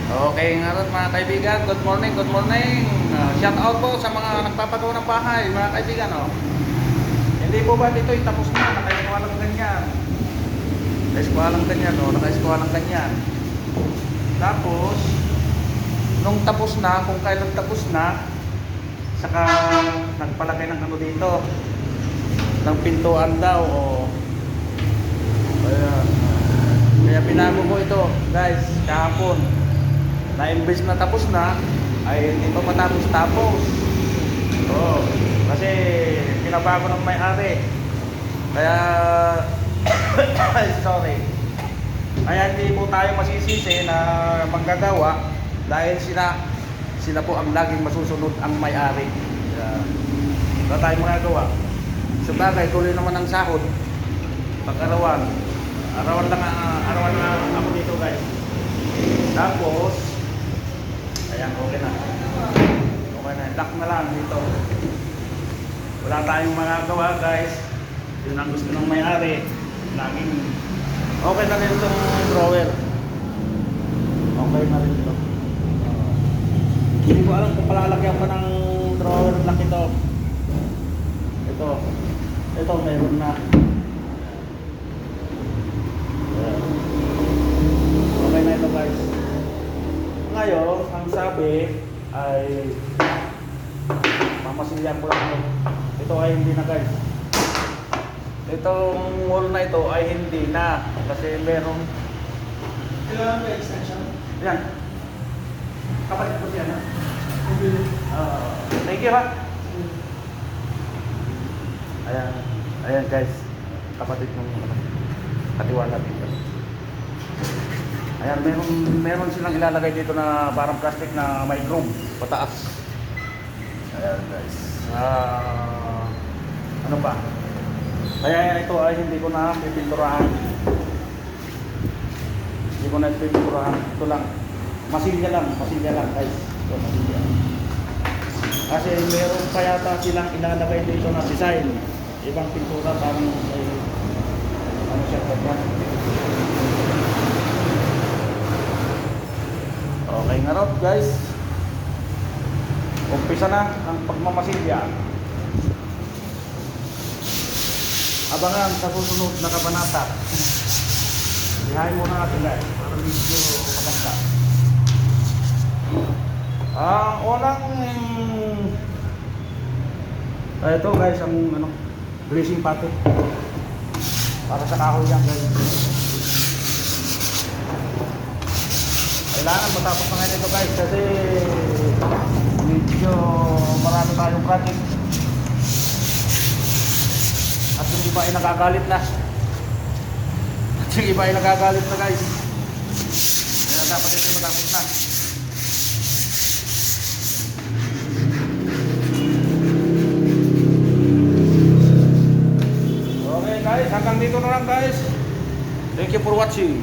Okay nga rin mga kaibigan, good morning, good morning. Shout out po sa mga nagpapagawa ng bahay, mga kaibigan. Oh. Hindi po ba dito tapos na, nakaiskuha lang ganyan. Nakaiskuha lang ganyan, nakaiskuha lang ganyan. Tapos, nung tapos na, kung kailan tapos na, saka nagpalagay ng ano dito, ng pintuan daw. Ayan. Kaya pinago ko ito, guys, kahapon. Na-imbes na tapos na, ay hindi pa matapos-tapos. Kasi pinabago ng may-ari. Kaya, sorry. Kaya hindi po tayo masisisi na manggagawa dahil sila po ang laging masusunod ang may-ari. Wala tayong magagawa. Sabagay, tuloy naman ang sahod. Pag-arawan. Arawan lang ako dito, guys. Tapos, ayan, okay na. Okay na. Lock na lang dito. Wala tayong magagawa, guys. Yun ang gusto ng may-ari. Laging okay na rin itong drawer. Okay na rin ito. Hindi ko alam kung palalagyan pa ng drawer lock ito. Ito meron na. Okay na ito, guys. Ngayon, ang sabi ay mamasilyan ko lang ito. Ito ay hindi na, guys. Itong wall na ito ay hindi na kasi meron. Kailangan ba extension? Yan. Kapalit ko siya na. Thank you, ha. Ayan guys. Kapatid ng katiwala dito. Ayan, meron silang ilalagay dito na parang plastic na may groove pataas. Ayan guys. Ano pa? Kaya ito ay hindi ko na pipinturahan. Hindi ko na pipinturahan. Ito lang. Masilya lang guys. Ito, masilya. Kasi meron pa yata silang ilalagay dito na design. Ibang pintura parang may ano siya ganyan. Okay nga raw, guys. Umpisa na ang pagmamasilya. Abangan sa susunod na kabanata. Lihain muna natin, guys, para medyo maganda. Ang unang ito, guys, ang greasing pati para sa kahoy yan, guys. Kailangan matapos na ngayon ito, guys, kasi medyo marami tayong project at yung iba ay nakagalit na guys. Kaya dapat ito matapos na. Okay guys, hanggang dito na lang, guys. Thank you for watching.